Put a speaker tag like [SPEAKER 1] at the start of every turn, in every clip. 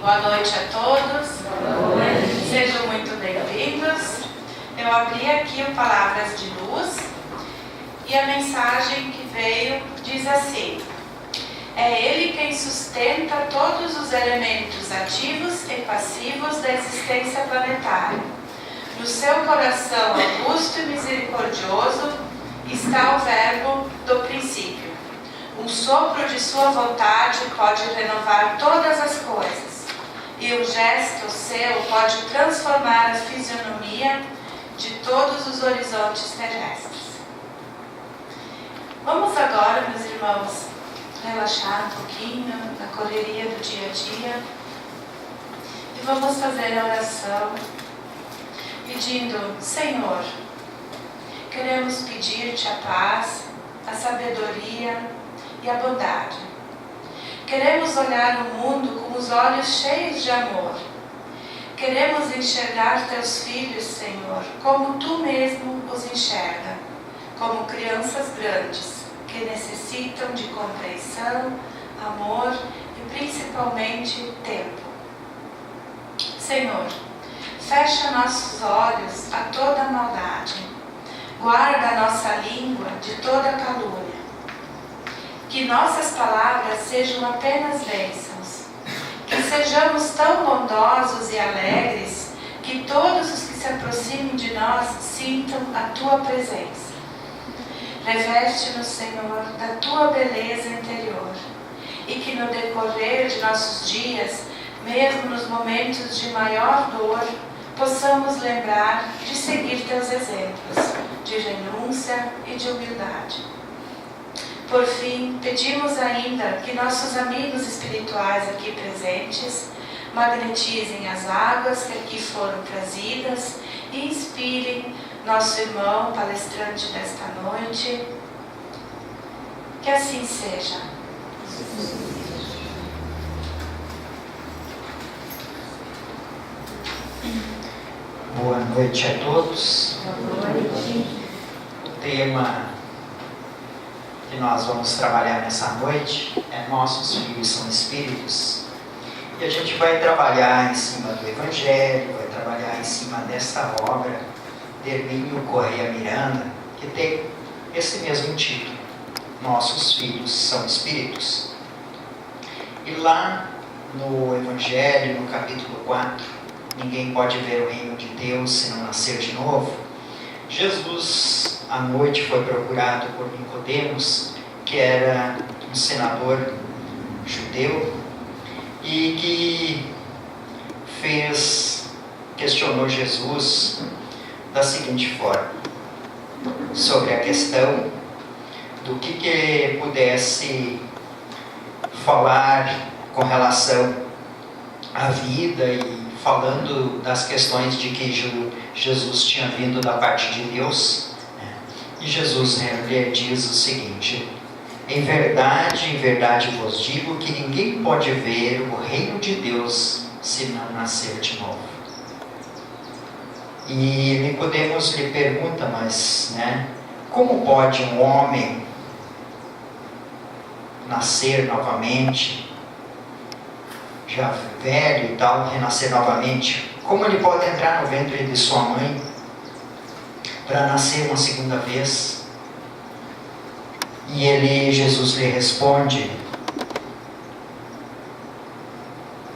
[SPEAKER 1] Boa noite a todos.
[SPEAKER 2] Boa noite.
[SPEAKER 1] Sejam muito bem-vindos. Eu abri aqui o Palavras de Luz e a mensagem que veio diz assim: é Ele quem sustenta todos os elementos ativos e passivos da existência planetária. No seu coração augusto e misericordioso está o Verbo do princípio. Um sopro de sua vontade pode renovar todas as coisas. E um gesto seu pode transformar a fisionomia de todos os horizontes terrestres. Vamos agora, meus irmãos, relaxar um pouquinho na correria do dia a dia. E vamos fazer a oração pedindo: Senhor, queremos pedir-te a paz, a sabedoria e a bondade. Queremos olhar o mundo com os olhos cheios de amor. Queremos enxergar teus filhos, Senhor, como tu mesmo os enxerga, como crianças grandes que necessitam de compreensão, amor e principalmente tempo. Senhor, fecha nossos olhos a toda maldade. Guarda a nossa língua de toda calúnia. Que nossas palavras sejam apenas bênçãos. Que sejamos tão bondosos e alegres que todos os que se aproximem de nós sintam a tua presença. Reveste-nos, Senhor, da tua beleza interior e que no decorrer de nossos dias, mesmo nos momentos de maior dor, possamos lembrar de seguir teus exemplos de renúncia e de humildade. Por fim, pedimos ainda que nossos amigos espirituais aqui presentes magnetizem as águas que aqui foram trazidas e inspirem nosso irmão palestrante desta noite. Que assim seja.
[SPEAKER 3] Boa noite a todos.
[SPEAKER 2] Boa noite.
[SPEAKER 3] O tema que nós vamos trabalhar nessa noite é Nossos Filhos são Espíritos. E a gente vai trabalhar em cima do Evangelho, vai trabalhar em cima desta obra de Hermínio Correia Miranda, que tem esse mesmo título, Nossos Filhos são Espíritos. E lá no Evangelho, no capítulo 4, ninguém pode ver o reino de Deus se não nascer de novo. Jesus, à noite, foi procurado por Nicodemos, que era um senador judeu, e que questionou Jesus da seguinte forma, sobre a questão do que pudesse falar com relação à vida e falando das questões de que Jesus tinha vindo da parte de Deus, né? E Jesus lhe diz o seguinte: em verdade vos digo que ninguém pode ver o reino de Deus se não nascer de novo. E Nicodemos lhe pergunta, mas, né, como pode um homem nascer novamente, já velho e tal, renascer novamente? Como ele pode entrar no ventre de sua mãe para nascer uma segunda vez? E Jesus lhe responde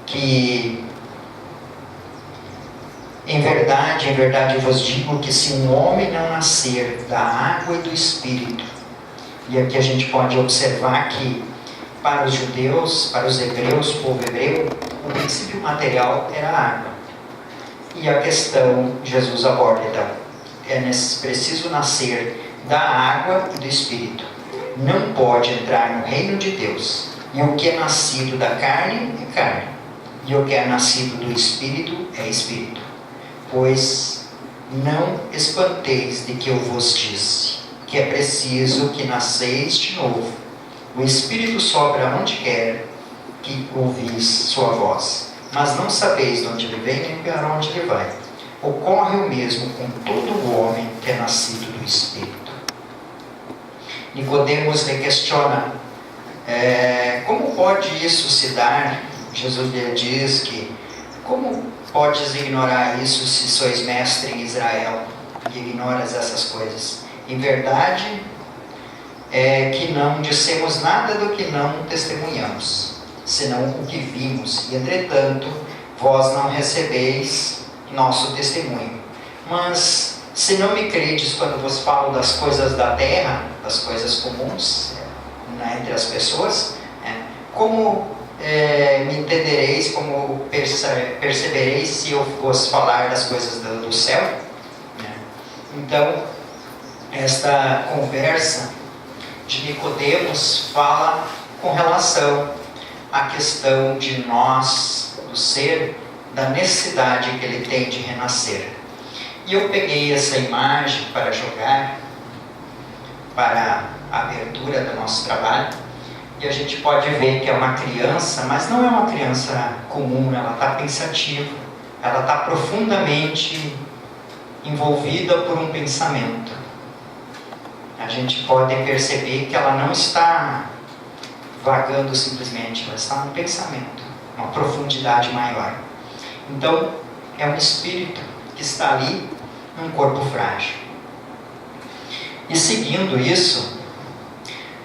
[SPEAKER 3] que em verdade vos digo que se um homem não nascer da água e do Espírito, e aqui a gente pode observar que para os judeus, para os hebreus, o povo hebreu, o princípio material era a água. E a questão, Jesus aborda então, é preciso nascer da água e do Espírito. Não pode entrar no reino de Deus. E o que é nascido da carne é carne. E o que é nascido do Espírito é Espírito. Pois não espanteis de que eu vos disse, que é preciso que nasceis de novo. O Espírito sopra onde quer que ouvis sua voz, mas não sabeis de onde ele vem nem para onde ele vai. Ocorre o mesmo com todo o homem que é nascido do Espírito. Nicodemos lhe questiona, como pode isso se dar Jesus diz que, como podes ignorar isso se sois mestre em Israel e ignoras essas coisas? Em verdade, é que não dissemos nada do que não testemunhamos, senão o que vimos, e entretanto, vós não recebeis nosso testemunho. Mas, se não me credes quando vos falo das coisas da terra, das coisas comuns, entre as pessoas, como me entendereis, como percebereis se eu vos falar das coisas do céu? Então, esta conversa de Nicodemos fala com relação à questão de nós, do ser, da necessidade que ele tem de renascer. E eu peguei essa imagem para jogar para a abertura do nosso trabalho, e a gente pode ver que é uma criança, mas não é uma criança comum, ela está pensativa, ela está profundamente envolvida por um pensamento. A gente pode perceber que ela não está vagando simplesmente, ela está num pensamento, uma profundidade maior. Então, é um espírito que está ali num corpo frágil. E seguindo isso,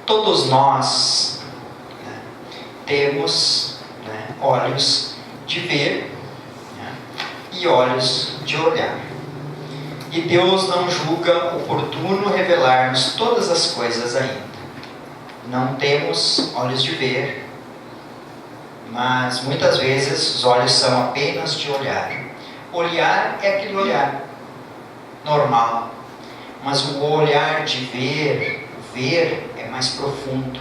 [SPEAKER 3] todos nós temos olhos de ver e olhos de olhar. E Deus não julga oportuno revelar-nos todas as coisas ainda. Não temos olhos de ver, mas muitas vezes os olhos são apenas de olhar. Olhar é aquele olhar normal, mas o olhar de ver é mais profundo,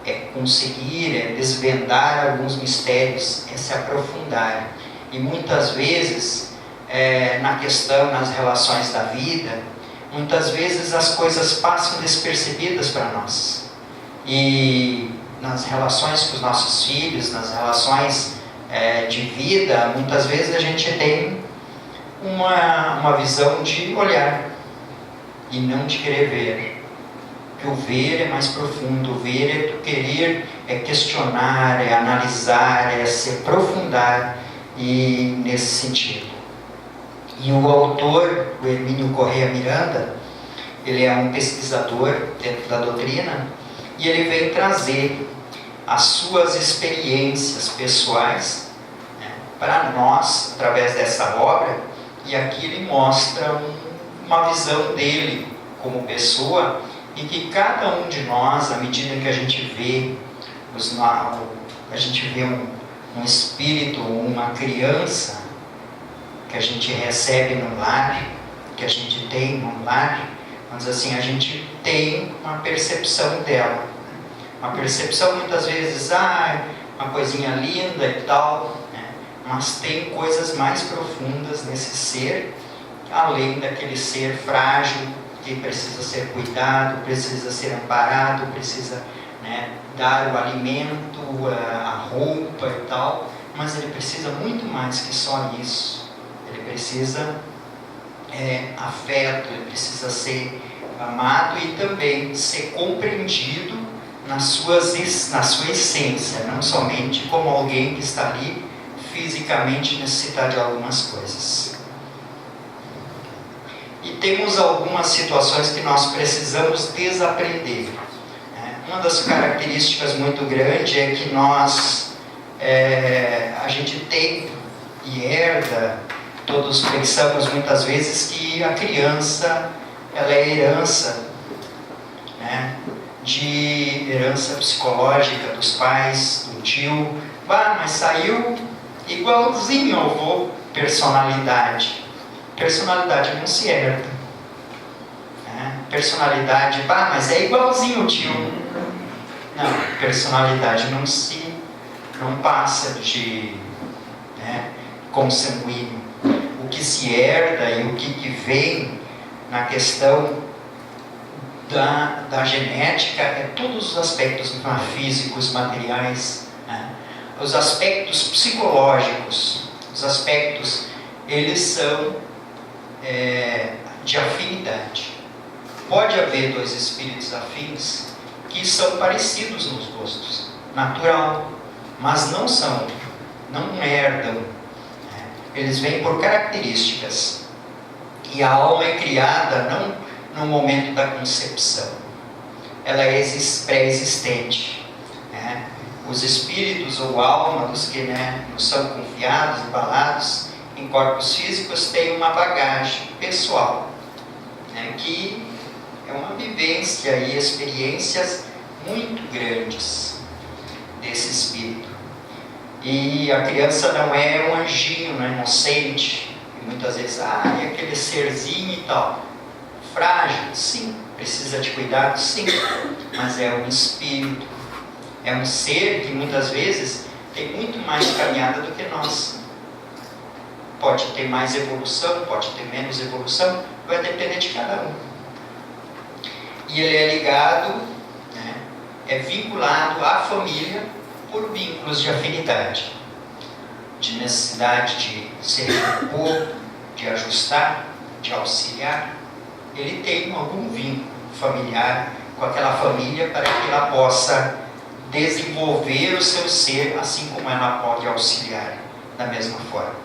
[SPEAKER 3] é conseguir, é desvendar alguns mistérios, é se aprofundar. E muitas vezes, na questão, nas relações da vida, muitas vezes as coisas passam despercebidas para nós. E nas relações com os nossos filhos, nas relações de vida, muitas vezes a gente tem uma visão de olhar e não de querer ver. Porque o ver é mais profundo, o ver é tu querer, é questionar, é analisar, é se aprofundar, e nesse sentido. E o autor, o Hermínio Corrêa Miranda, ele é um pesquisador dentro da doutrina, e ele vem trazer as suas experiências pessoais para nós, através dessa obra, e aqui ele mostra uma visão dele como pessoa, e que cada um de nós, à medida que a gente vê um espírito, uma criança que a gente recebe no lar, que a gente tem no lar, mas assim, a gente tem uma percepção dela. Uma percepção muitas vezes, uma coisinha linda e tal, mas tem coisas mais profundas nesse ser, além daquele ser frágil, que precisa ser cuidado, precisa ser amparado, precisa dar o alimento, a roupa e tal, mas ele precisa muito mais que só isso. Ele precisa afeto, ele precisa ser amado e também ser compreendido na sua essência, não somente como alguém que está ali fisicamente necessitar de algumas coisas. E temos algumas situações que nós precisamos desaprender. Uma das características muito grandes é que a gente tem e herda, todos pensamos muitas vezes que a criança, ela é herança, de herança psicológica dos pais, do tio, mas saiu igualzinho ao avô, personalidade. Personalidade não se herda. Personalidade, mas é igualzinho o tio. Não, personalidade não passa de consanguíneo. O que se herda e o que vem na questão da genética é todos os aspectos físicos, materiais, os aspectos psicológicos, os aspectos, eles são de afinidade. Pode haver dois espíritos afins que são parecidos nos gostos, natural, mas não são não herdam. Eles vêm por características. E a alma é criada não no momento da concepção. Ela é pré-existente. Os espíritos ou alma dos que nos são confiados, embalados em corpos físicos, têm uma bagagem pessoal, que é uma vivência e experiências muito grandes desse espírito. E a criança não é um anjinho, não é inocente. E muitas vezes, é aquele serzinho e tal. Frágil, sim. Precisa de cuidado, sim. Mas é um espírito. É um ser que muitas vezes tem muito mais caminhada do que nós. Pode ter mais evolução, pode ter menos evolução. Vai depender de cada um. E ele é ligado, é vinculado à família por vínculos de afinidade, de necessidade de ser compor, de ajustar, de auxiliar. Ele tem algum vínculo familiar com aquela família para que ela possa desenvolver o seu ser, assim como ela pode auxiliar da mesma forma.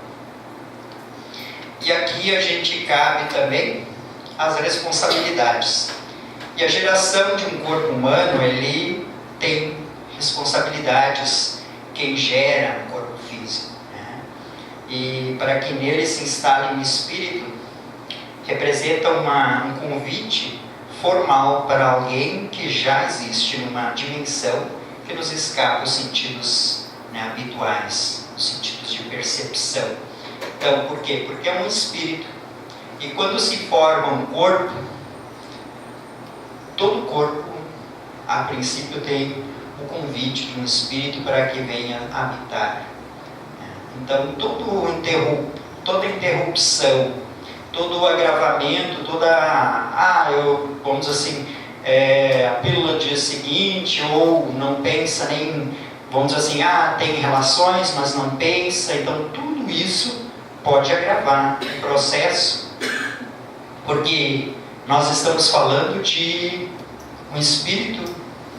[SPEAKER 3] E aqui a gente cabe também as responsabilidades. E a geração de um corpo humano, ele tem responsabilidades quem gera no corpo físico. E para que nele se instale um espírito, representa um convite formal para alguém que já existe numa dimensão que nos escapa os sentidos habituais, os sentidos de percepção. Então, por quê? Porque é um espírito. E quando se forma um corpo, todo corpo, a princípio, tem o convite de um espírito para que venha habitar. Então, toda interrupção, todo agravamento, vamos dizer assim, a pílula do dia seguinte, ou não pensa nem, vamos dizer assim, tem relações, mas não pensa. Então, tudo isso pode agravar o processo, porque nós estamos falando de um espírito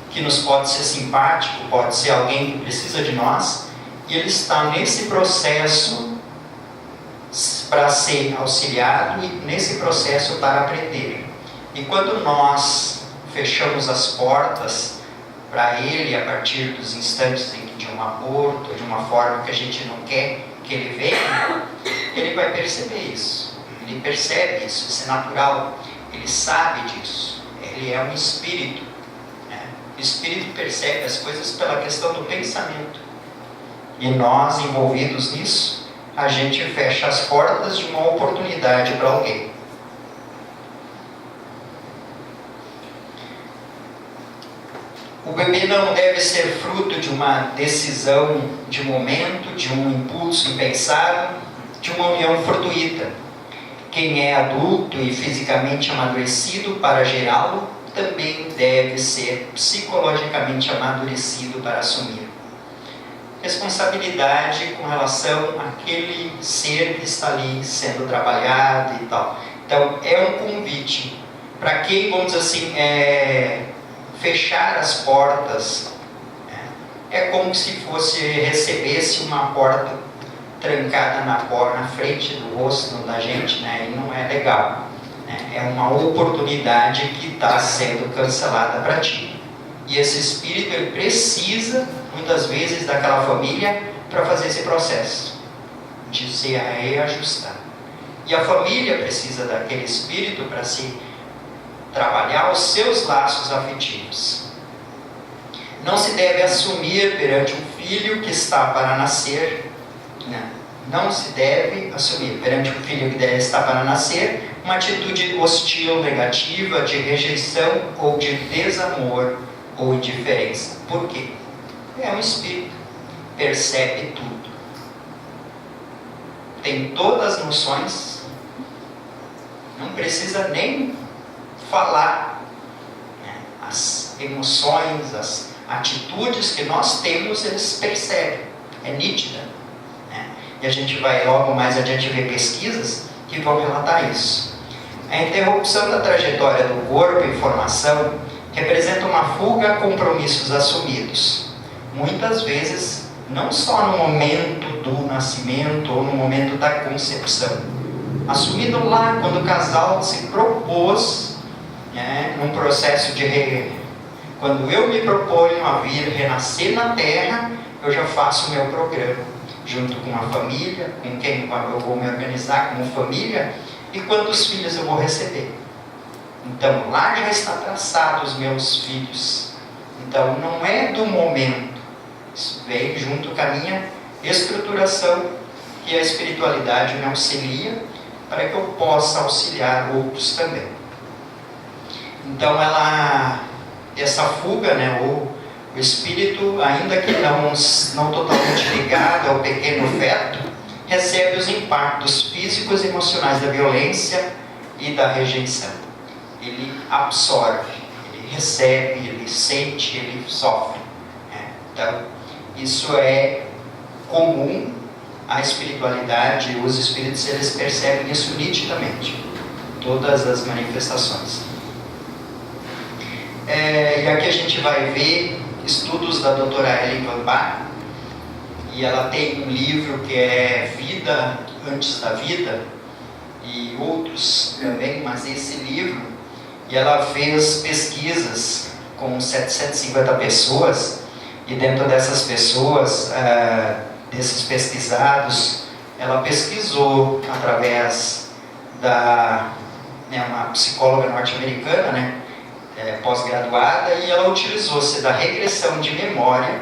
[SPEAKER 3] que nos pode ser simpático, pode ser alguém que precisa de nós, e ele está nesse processo para ser auxiliado e nesse processo para aprender. E quando nós fechamos as portas para ele, a partir dos instantes em que de um aborto, de uma forma que a gente não quer que ele venha, ele vai perceber isso. Ele percebe isso, isso é natural. Ele sabe disso. Ele é um espírito. O espírito percebe as coisas pela questão do pensamento. E nós, envolvidos nisso, a gente fecha as portas de uma oportunidade para alguém. O bebê não deve ser fruto de uma decisão de momento, de um impulso impensado, de uma união fortuita. Quem é adulto e fisicamente amadurecido para gerá-lo, também deve ser psicologicamente amadurecido para assumir responsabilidade com relação àquele ser que está ali sendo trabalhado e tal. Então, é um convite para quem, vamos dizer assim, fechar as portas. É como se recebesse uma porta trancada na frente do rosto da gente, e não é legal. É uma oportunidade que está sendo cancelada para ti. E esse espírito, ele precisa, muitas vezes, daquela família para fazer esse processo de se reajustar. E a família precisa daquele espírito para se trabalhar os seus laços afetivos. Não se deve assumir perante um filho que está para nascer, não se deve assumir perante um filho que está para nascer uma atitude hostil, negativa, de rejeição ou de desamor ou indiferença. Por quê? É um espírito, percebe tudo, tem todas as noções, não precisa nem falar. As emoções, as atitudes que nós temos, eles percebem, é nítida. E a gente vai logo mais adiante ver pesquisas que vão relatar isso. A interrupção da trajetória do corpo em formação representa uma fuga a compromissos assumidos, muitas vezes não só no momento do nascimento ou no momento da concepção. Assumido lá quando o casal se propôs, num processo de quando eu me proponho a vir renascer na Terra, eu já faço o meu programa, junto com a família, com quem eu vou me organizar como família, e quantos filhos eu vou receber. Então lá já está traçado os meus filhos. Então não é do momento, isso vem junto com a minha estruturação, que a espiritualidade me auxilia para que eu possa auxiliar outros também. Então essa fuga, o espírito, ainda que não totalmente ligado ao pequeno feto, recebe os impactos físicos e emocionais da violência e da rejeição. Ele absorve, ele recebe, ele sente, ele sofre. Então, isso é comum à espiritualidade. Os espíritos, eles percebem isso nitidamente, todas as manifestações. E aqui a gente vai ver estudos da doutora Ellen Van Bach, e ela tem um livro que é Vida Antes da Vida, e outros também, mas esse livro, e ela fez pesquisas com 750 pessoas, e dentro dessas pessoas, desses pesquisados, ela pesquisou através da uma psicóloga norte-americana, pós-graduada, e ela utilizou-se da regressão de memória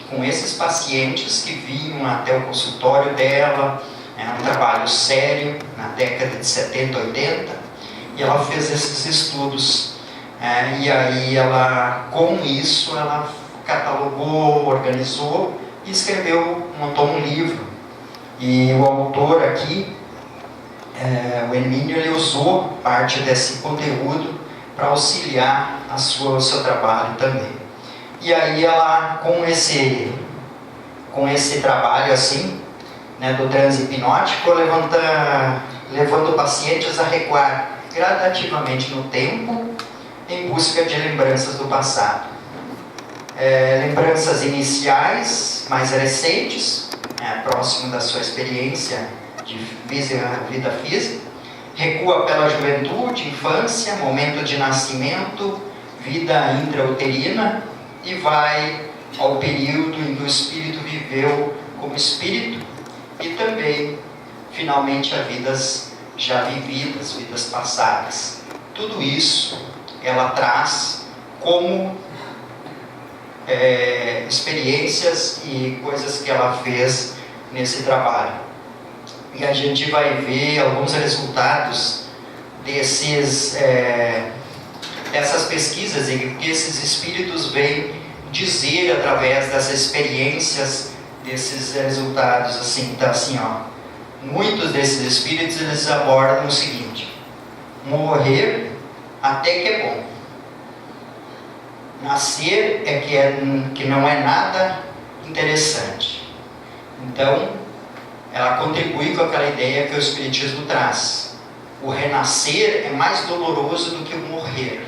[SPEAKER 3] com esses pacientes que vinham até o consultório dela, um trabalho sério na década de 70, 80, e ela fez esses estudos, e aí com isso ela catalogou, organizou e escreveu, montou um livro. E o autor aqui, o Hermínio, ele usou parte desse conteúdo para auxiliar o seu trabalho também. E aí ela, com esse trabalho assim, do transe hipnótico, levando pacientes a recuar gradativamente no tempo, em busca de lembranças do passado. Lembranças iniciais, mais recentes, próximo da sua experiência de vida física, recua pela juventude, infância, momento de nascimento, vida intrauterina, e vai ao período em que o espírito viveu como espírito, e também, finalmente, a vidas já vividas, vidas passadas. Tudo isso ela traz como experiências e coisas que ela fez nesse trabalho. E a gente vai ver alguns resultados dessas pesquisas, e que esses espíritos vêm dizer através dessas experiências, desses resultados. Muitos desses espíritos, eles abordam o seguinte: morrer até que é bom, nascer que não é nada interessante. Então ela contribui com aquela ideia que o Espiritismo traz: o renascer é mais doloroso do que o morrer.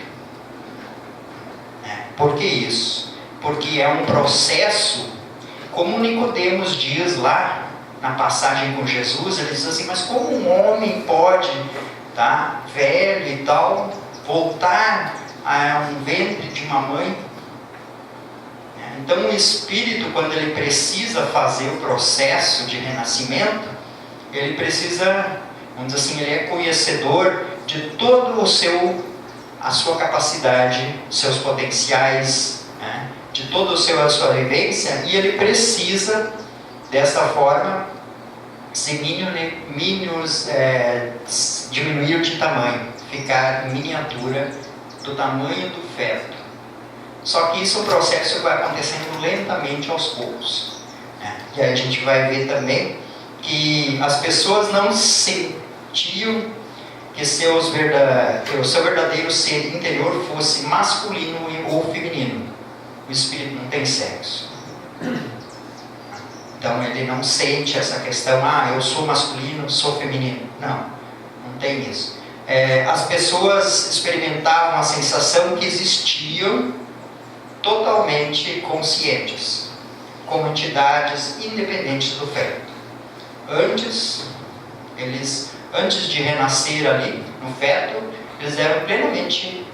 [SPEAKER 3] Por que isso? Porque é um processo, como Nicodemos diz lá na passagem com Jesus. Ele diz assim: mas como um homem pode, velho e tal, voltar a um ventre de uma mãe? Então o espírito, quando ele precisa fazer o processo de renascimento, ele precisa, vamos dizer assim, ele é conhecedor de todo a sua capacidade, seus potenciais, de toda a sua vivência, e ele precisa, dessa forma, diminuir de tamanho, ficar em miniatura do tamanho do feto. Só que isso é um processo que vai acontecendo lentamente, aos poucos. E aí a gente vai ver também que as pessoas não sentiam que o seu verdadeiro ser interior fosse masculino ou feminino. O espírito não tem sexo. Então ele não sente essa questão: eu sou masculino, sou feminino. Não tem isso. As pessoas experimentavam a sensação que existiam totalmente conscientes, como entidades independentes do feto. Antes de renascer ali no feto, eles eram plenamente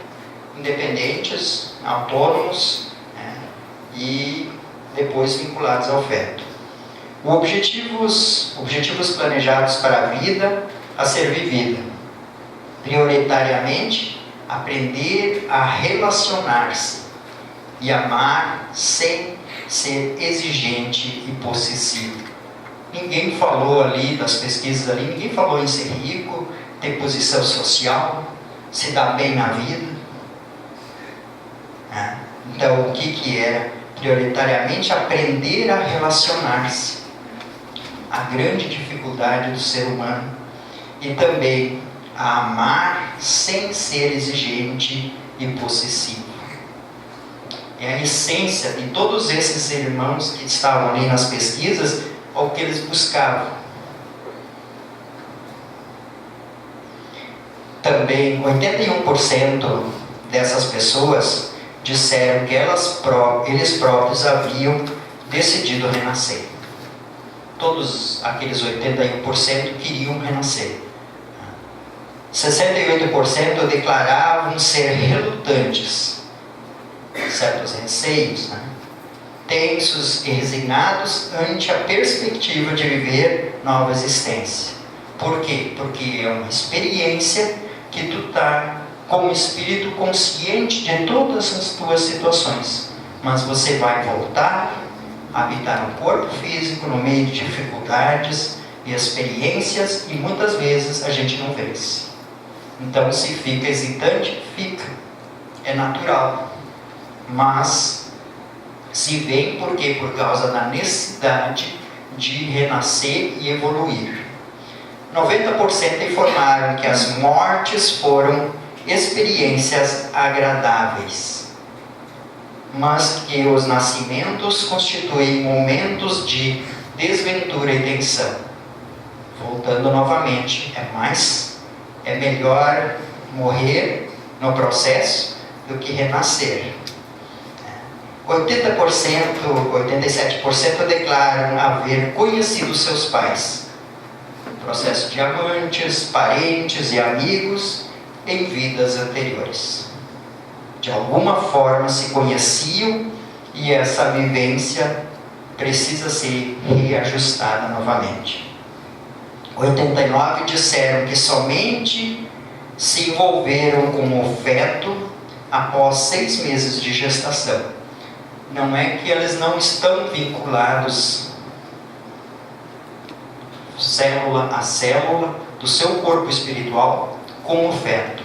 [SPEAKER 3] independentes, autônomos, né, e depois vinculados ao feto. Objetivos planejados para a vida a ser vivida. Prioritariamente, aprender a relacionar-se e amar sem ser exigente e possessivo. Ninguém falou ali, das pesquisas ali, ninguém falou em ser rico, ter posição social, se dar bem na vida. Então, o que era? Prioritariamente aprender a relacionar-se. A grande dificuldade do ser humano. E também a amar sem ser exigente e possessivo. É a essência de todos esses irmãos que estavam ali nas pesquisas, o que eles buscavam. Também 81% dessas pessoas disseram que eles próprios haviam decidido renascer. Todos aqueles 81% queriam renascer. 68% declaravam ser relutantes, certos receios, né? Tensos e resignados ante a perspectiva de viver nova existência. Por quê? Porque é uma experiência que tu está com o espírito consciente de todas as tuas situações, mas você vai voltar a habitar no corpo físico, no meio de dificuldades e experiências, e muitas vezes a gente não vence. Então, se fica hesitante, fica. É natural. Mas se vem por quê? Por causa da necessidade de renascer e evoluir. 90% informaram que as mortes foram experiências agradáveis, mas que os nascimentos constituem momentos de desventura e tensão. Voltando novamente, é melhor morrer no processo do que renascer. 80%, 87% declaram haver conhecido seus pais. Processo de amantes, parentes e amigos em vidas anteriores. De alguma forma se conheciam e essa vivência precisa ser reajustada novamente. 89% disseram que somente se envolveram com o feto após 6 meses de gestação. Não é que eles não estão vinculados célula a célula do seu corpo espiritual com o feto.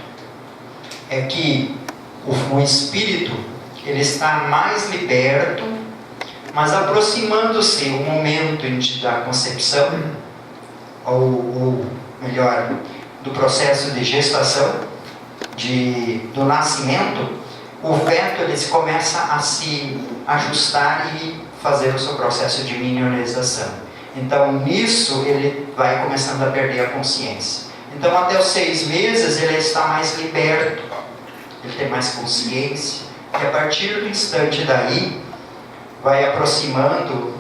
[SPEAKER 3] É que o espírito ele está mais liberto, mas aproximando-se o momento da concepção, ou melhor, do processo de gestação, do nascimento, o feto ele começa a se ajustar e fazer o seu processo de mineralização. Então, nisso, ele vai começando a perder a consciência. Então, até os 6 meses, ele está mais liberto, ele tem mais consciência, e a partir do instante daí, vai aproximando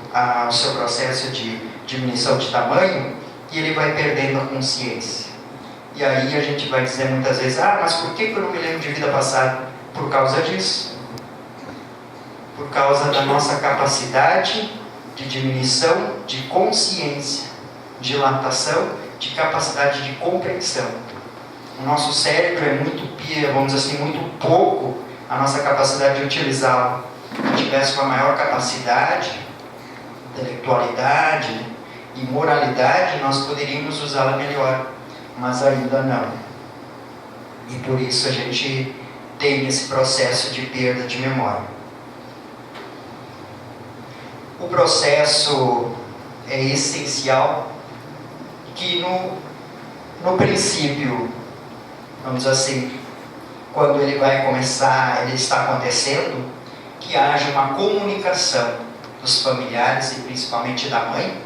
[SPEAKER 3] o seu processo de diminuição de tamanho, e ele vai perdendo a consciência. E aí a gente vai dizer muitas vezes, mas por que eu não me lembro de vida passada? Por causa disso. Por causa da nossa capacidade de diminuição de consciência, dilatação, de capacidade de compreensão. O nosso cérebro é muito, vamos dizer assim, muito pouco a nossa capacidade de utilizá-lo. Se tivesse uma maior capacidade, intelectualidade e moralidade, nós poderíamos usá-la melhor, mas ainda não. E por isso a gente tem esse processo de perda de memória. O processo é essencial que no princípio, vamos dizer assim, quando ele vai começar, ele está acontecendo, que haja uma comunicação dos familiares e principalmente da mãe,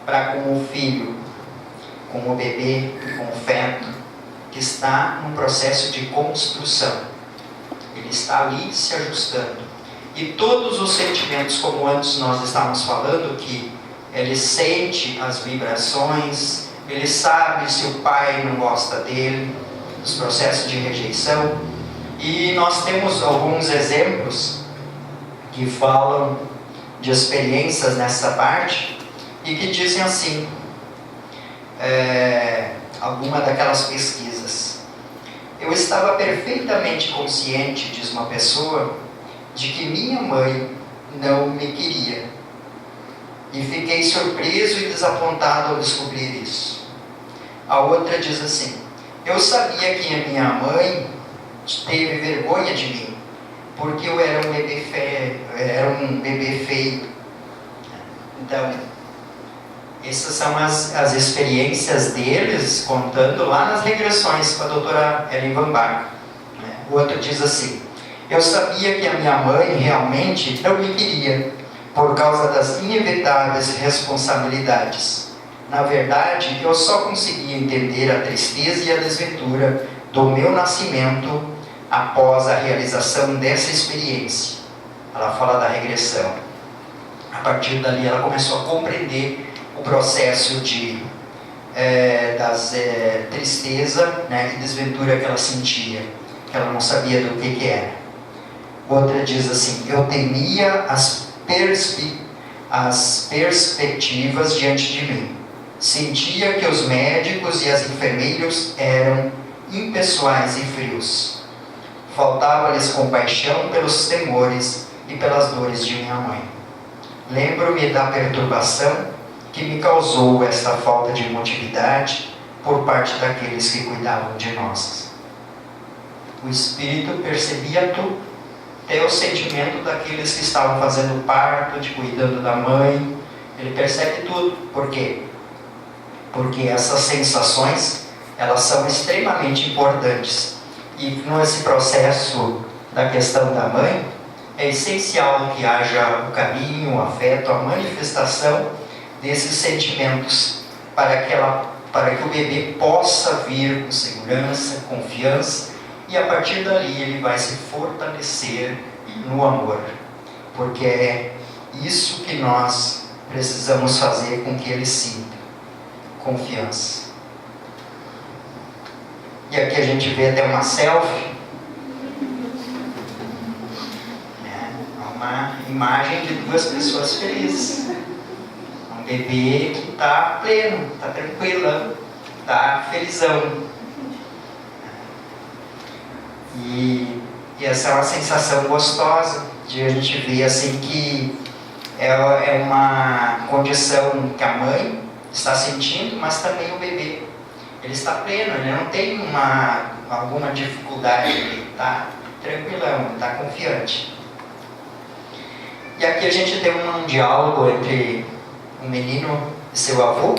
[SPEAKER 3] para com o filho, com o bebê, com o feto, que está num processo de construção. Ele está ali se ajustando. E todos os sentimentos, como antes nós estávamos falando, que ele sente as vibrações, ele sabe se o pai não gosta dele, os processos de rejeição. E nós temos alguns exemplos que falam de experiências nessa parte e que dizem assim, alguma daquelas pesquisas. Eu estava perfeitamente consciente, diz uma pessoa, de que minha mãe não me queria. E fiquei surpreso e desapontado ao descobrir isso. A outra diz assim, eu sabia que a minha mãe teve vergonha de mim, porque eu era um bebê feio. Então, essas são as experiências deles, contando lá nas regressões com a doutora Ellen Van Bach. O outro diz assim, eu sabia que a minha mãe realmente não me queria, por causa das inevitáveis responsabilidades. Na verdade, eu só conseguia entender a tristeza e a desventura do meu nascimento após a realização dessa experiência. Ela fala da regressão. A partir dali ela começou a compreender o processo de tristeza, né, e desventura que ela sentia, que ela não sabia do que era. Outra diz assim, eu temia as perspectivas diante de mim. Sentia que os médicos e as enfermeiros eram impessoais e frios. Faltava-lhes compaixão pelos temores e pelas dores de minha mãe. Lembro-me da perturbação que me causou esta falta de emotividade por parte daqueles que cuidavam de nós. O Espírito percebia tudo, até o sentimento daqueles que estavam fazendo parto, de cuidando da mãe. Ele percebe tudo. Por quê? Porque essas sensações, elas são extremamente importantes. E nesse processo da questão da mãe, é essencial que haja o carinho, o afeto, a manifestação desses sentimentos para que o bebê possa vir com segurança, confiança, e a partir dali ele vai se fortalecer no amor, porque é isso que nós precisamos fazer com que ele sinta confiança. E aqui a gente vê até uma selfie, uma imagem de duas pessoas felizes. Um bebê que está pleno, está tranquilo, está felizão. E essa é uma sensação gostosa de a gente ver assim que é uma condição que a mãe está sentindo, mas também o bebê. Ele está pleno, ele não tem alguma dificuldade, ele está tranquilão, está confiante. E aqui a gente tem um diálogo entre um menino e seu avô.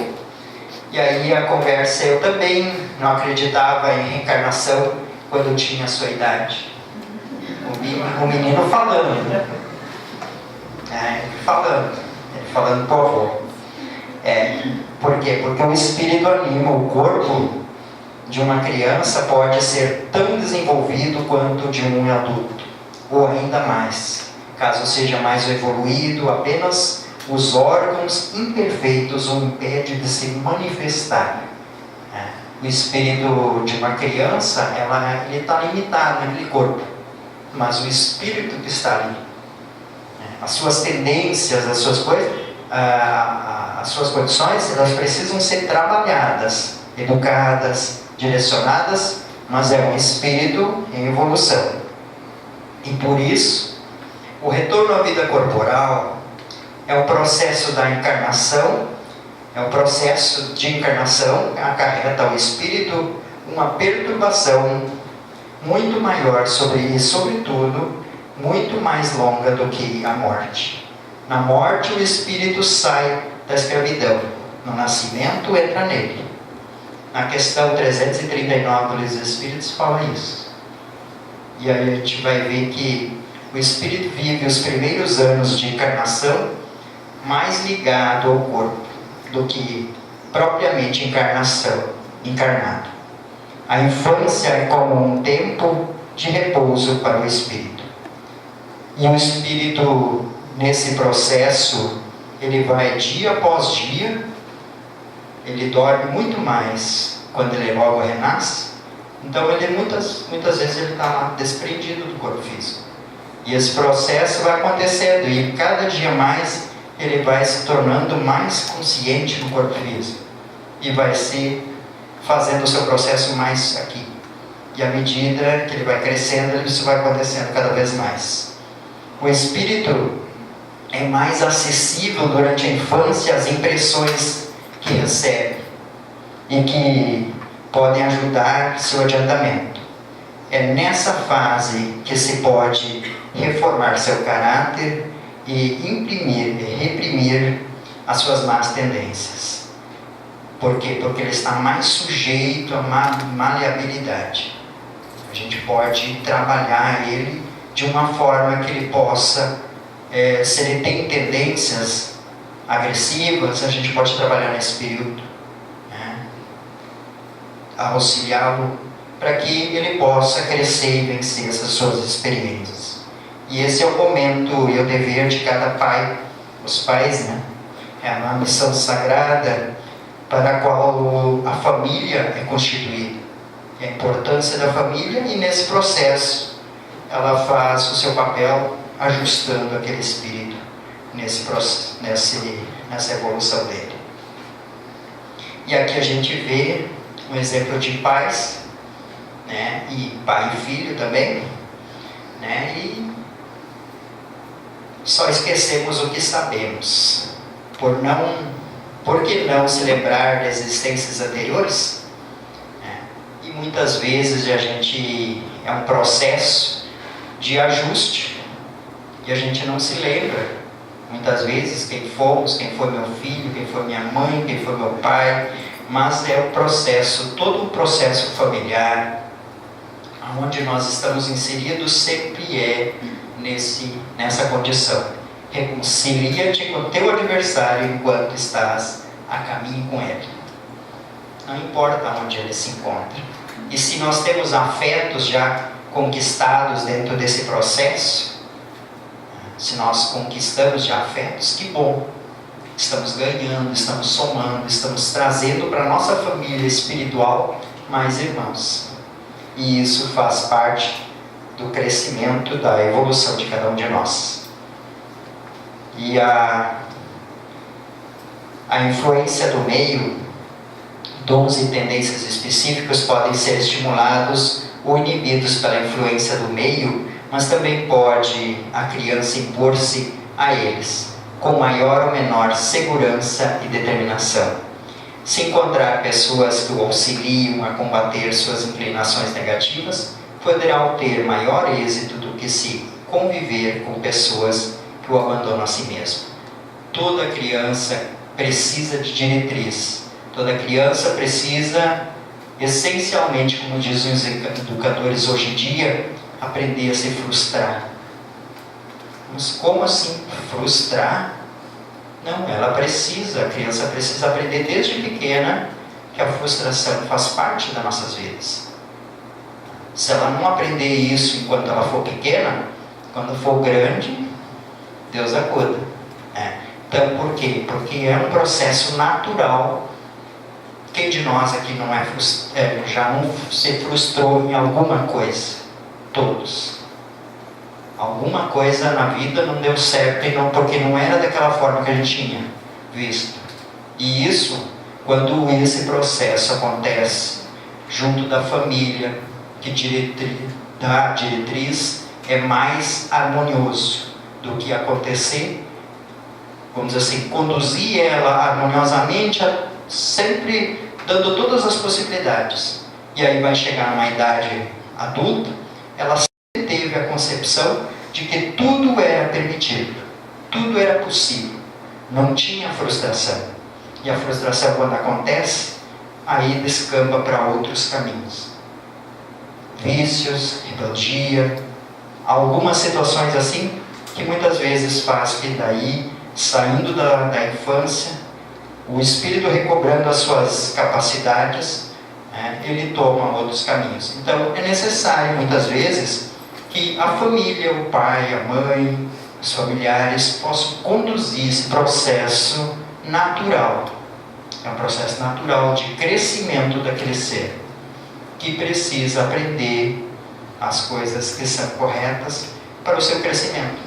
[SPEAKER 3] E aí a conversa, eu também não acreditava em reencarnação quando eu tinha a sua idade. O menino falando. Ele falando para o avô. Por quê? Porque o espírito anima, o corpo de uma criança pode ser tão desenvolvido quanto de um adulto, ou ainda mais, caso seja mais evoluído, apenas os órgãos imperfeitos o impedem de se manifestar. O espírito de uma criança, ele está limitado naquele corpo, mas o espírito que está ali, as suas tendências, as suas coisas, as suas condições, elas precisam ser trabalhadas, educadas, direcionadas, mas é um espírito em evolução. E por isso, o retorno à vida corporal é o processo da encarnação, é um processo de encarnação que acarreta ao espírito uma perturbação muito maior e, sobretudo, muito mais longa do que a morte. Na morte, o espírito sai da escravidão. No nascimento, entra nele. Na questão 339 do Livro dos Espíritos fala isso. E aí a gente vai ver que o espírito vive os primeiros anos de encarnação mais ligado ao corpo do que propriamente encarnado. A infância é como um tempo de repouso para o espírito. E o espírito, nesse processo, ele vai dia após dia, ele dorme muito mais quando ele logo renasce. Então ele muitas vezes ele está lá desprendido do corpo físico. E esse processo vai acontecendo, e cada dia mais ele vai se tornando mais consciente no corpo físico. E vai se fazendo o seu processo mais aqui. E à medida que ele vai crescendo, isso vai acontecendo cada vez mais. O espírito é mais acessível durante a infância às impressões que recebe e que podem ajudar seu adiantamento. É nessa fase que se pode reformar seu caráter e reprimir as suas más tendências. Por quê? Porque ele está mais sujeito à maleabilidade. A gente pode trabalhar ele de uma forma que ele possa, se ele tem tendências agressivas, a gente pode trabalhar nesse período, né? Auxiliá-lo para que ele possa crescer e vencer essas suas experiências. E esse é o momento e o dever de cada pai, os pais, né? É uma missão sagrada para a qual a família é constituída. É a importância da família, e nesse processo ela faz o seu papel ajustando aquele espírito nessa evolução dele. E aqui a gente vê um exemplo de pais, né? E pai e filho também, né? E só esquecemos o que sabemos. Por que não se lembrar das existências anteriores? E muitas vezes é um processo de ajuste e a gente não se lembra muitas vezes quem fomos, quem foi meu filho, quem foi minha mãe, quem foi meu pai, mas é o processo, todo o processo familiar onde nós estamos inseridos sempre é nessa condição. Reconcilia-te com o teu adversário enquanto estás a caminho com ele. Não importa onde ele se encontra. E se nós temos afetos já conquistados dentro desse processo, se nós conquistamos já afetos, que bom! Estamos ganhando, estamos somando, estamos trazendo para a nossa família espiritual mais irmãos. E isso faz parte do crescimento, da evolução de cada um de nós. E a influência do meio, dons e tendências específicos podem ser estimulados ou inibidos pela influência do meio, mas também pode a criança impor-se a eles, com maior ou menor segurança e determinação. Se encontrar pessoas que o auxiliam a combater suas inclinações negativas, poderá obter maior êxito do que se conviver com pessoas que o abandonam a si mesmo. Toda criança precisa de diretriz. Toda criança precisa, essencialmente, como dizem os educadores hoje em dia, aprender a se frustrar. Mas como assim frustrar? Não, a criança precisa aprender desde pequena que a frustração faz parte das nossas vidas. Se ela não aprender isso enquanto ela for pequena, quando for grande, Deus acuda. Então, por quê? Porque é um processo natural. Quem de nós aqui não já não se frustrou em alguma coisa? Todos. Alguma coisa na vida não deu certo porque não era daquela forma que a gente tinha visto. E isso, quando esse processo acontece junto da família, que dá diretriz, é mais harmonioso do que acontecer, vamos dizer assim, conduzir ela harmoniosamente, sempre dando todas as possibilidades. E aí vai chegar numa idade adulta, ela sempre teve a concepção de que tudo era permitido, tudo era possível, não tinha frustração. E a frustração, quando acontece, aí descamba para outros caminhos. Vícios, rebeldia, algumas situações assim, que muitas vezes faz que daí, saindo da infância, o espírito recobrando as suas capacidades, ele toma outros caminhos. Então é necessário muitas vezes que a família, o pai, a mãe, os familiares possam conduzir esse processo natural. É um processo natural de crescimento daquele ser, que precisa aprender as coisas que são corretas para o seu crescimento.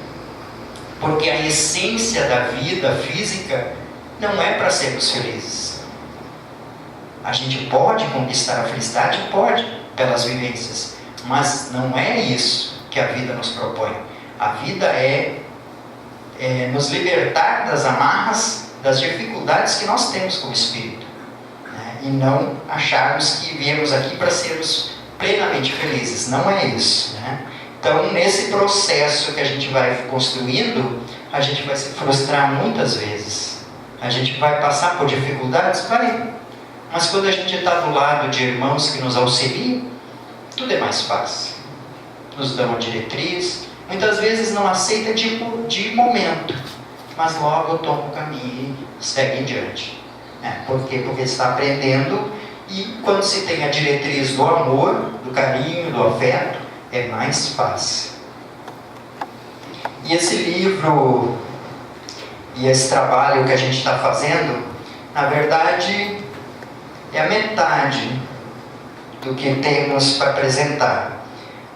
[SPEAKER 3] Porque a essência da vida física não é para sermos felizes. A gente pode conquistar a felicidade? Pode, pelas vivências. Mas não é isso que a vida nos propõe. A vida é nos libertar das amarras, das dificuldades que nós temos como espírito, né? E não acharmos que viemos aqui para sermos plenamente felizes. Não é isso, né? Então, nesse processo que a gente vai construindo, a gente vai se frustrar muitas vezes. A gente vai passar por dificuldades? Vai. Mas quando a gente está do lado de irmãos que nos auxiliam, tudo é mais fácil. Nos dão a diretriz. Muitas vezes não aceita de momento, mas logo toma o caminho e segue em diante. Por quê? Porque está aprendendo, e quando se tem a diretriz do amor, do carinho, do afeto, é mais fácil. E esse livro e esse trabalho que a gente está fazendo, na verdade, é a metade do que temos para apresentar.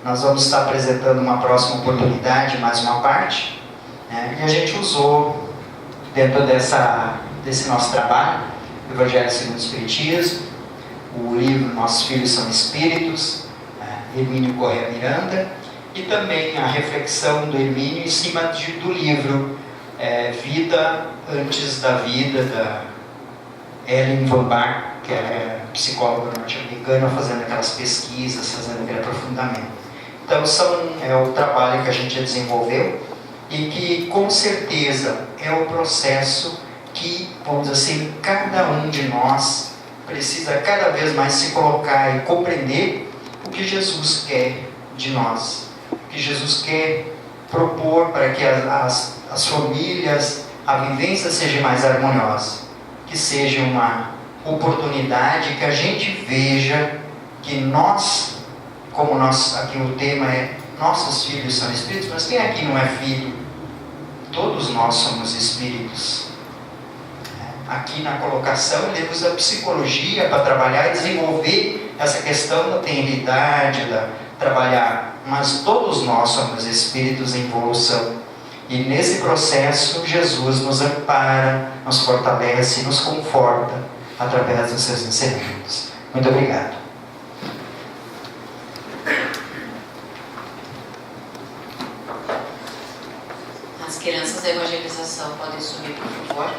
[SPEAKER 3] Nós vamos estar apresentando uma próxima oportunidade, mais uma parte, né? E a gente usou, dentro desse nosso trabalho, o Evangelho segundo o Espiritismo, o livro Nossos Filhos São Espíritos, Hermínio Corrêa Miranda, e também a reflexão do Hermínio em cima do livro Vida Antes da Vida, da Ellen von Bach, que é psicóloga norte-americana, fazendo aquelas pesquisas, fazendo aquele aprofundamento. Então, é o trabalho que a gente desenvolveu e que, com certeza, é o processo que, vamos dizer assim, cada um de nós precisa cada vez mais se colocar e compreender o que Jesus quer de nós, o que Jesus quer propor para que as famílias, a vivência seja mais harmoniosa, que seja uma oportunidade que a gente veja que nós, como aqui o tema é nossos filhos são espíritos, mas quem aqui não é filho? Todos nós somos espíritos. Aqui na colocação ele usa a psicologia para trabalhar e desenvolver essa questão da tenridade, trabalhar, mas todos nós somos espíritos em evolução. E nesse processo Jesus nos ampara, nos fortalece, nos conforta através dos seus ensinamentos. Muito obrigado.
[SPEAKER 4] As crianças da evangelização podem subir, por favor.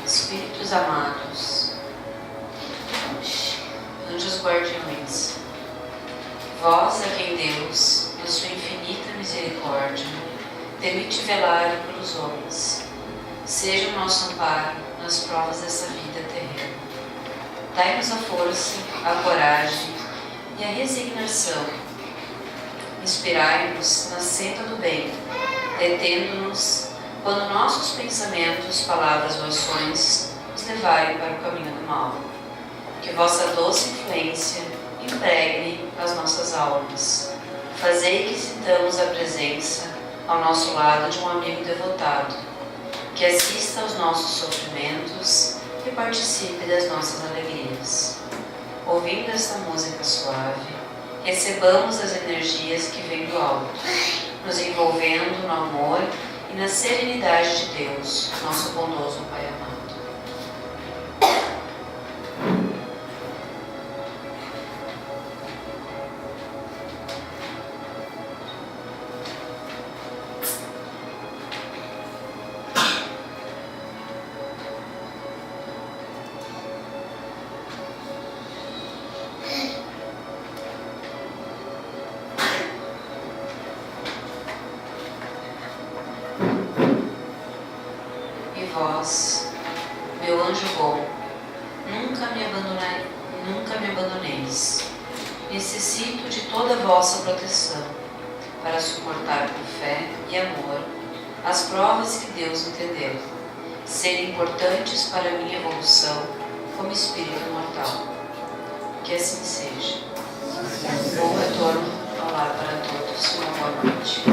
[SPEAKER 4] Espíritos amados, anjos guardiões, vós a quem Deus, na sua infinita misericórdia, permite velar pelos homens, seja o nosso amparo nas provas dessa vida terrena. Dai-nos a força, a coragem e a resignação. Inspirai-nos na senda do bem, detendo-nos quando nossos pensamentos, palavras ou ações nos levarem para o caminho do mal. Que vossa doce influência impregne as nossas almas. Fazei que sintamos a presença ao nosso lado de um amigo devotado, que assista aos nossos sofrimentos e participe das nossas alegrias. Ouvindo esta música suave, recebamos as energias que vêm do alto, nos envolvendo no amor e na serenidade de Deus, nosso bondoso Pai amado. vós, meu anjo bom, nunca me abandoneis. Necessito de toda a vossa proteção para suportar com fé e amor as provas que Deus entendeu serem importantes para a minha evolução como espírito mortal. Que assim seja. Bom retorno ao lar para todos. Uma boa noite.